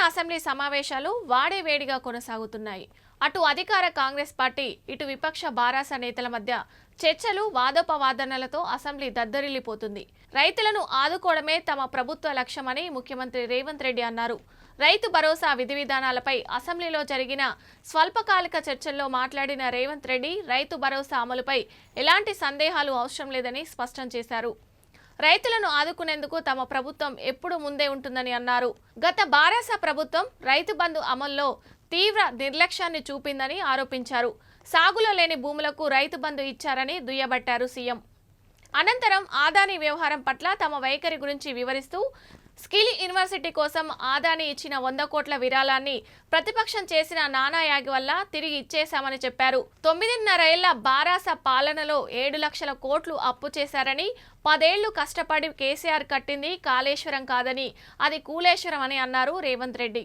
Assembly సమావేశాలు వాడేవేడిగా కొనసాగుతున్నాయి. అటు అధికార కాంగ్రెస్ పార్టీ, ఇటు విపక్ష బారాస నేతల మధ్య చర్చలు, వాదోపవాదనలతో అసెంబ్లీ దద్దరిల్లిపోతుంది. రైతులను ఆదుకోవడమే తమ ప్రభుత్వ లక్ష్యమని ముఖ్యమంత్రి రేవంత్ రెడ్డి అన్నారు. రైతు భరోసా విధి విధానాలపై అసెంబ్లీలో జరిగిన స్వల్పకాలిక చర్చల్లో మాట్లాడిన రేవంత్ రెడ్డి రైతు భరోసా అమలుపై ఎలాంటి సందేహాలు అవసరం లేదని స్పష్టం చేశారు. రైతులను ఆదుకునేందుకు తమ ప్రభుత్వం ఎప్పుడు ముందే ఉంటుందని అన్నారు. గత బారాస ప్రభుత్వం రైతు బంధు అమల్లో తీవ్ర నిర్లక్ష్యాన్ని చూపిందని ఆరోపించారు. సాగులో లేని భూములకు రైతు బంధు ఇచ్చారని దుయ్యబట్టారు సీఎం. అనంతరం ఆదాని వ్యవహారం పట్ల తమ వైఖరి గురించి వివరిస్తూ స్కిల్ యూనివర్సిటీ కోసం ఆదాని ఇచ్చిన 100 కోట్ల విరాళాన్ని ప్రతిపక్షం చేసిన నానాయాగి వల్ల తిరిగి ఇచ్చేశామని చెప్పారు. 9.5 ఏళ్ల బారాస పాలనలో 7 లక్షల కోట్లు అప్పు చేశారని, 10 ఏళ్లు కష్టపడి కేసీఆర్ కట్టింది కాళేశ్వరం కాదని, అది కూలేశ్వరం అని అన్నారు రేవంత్ రెడ్డి.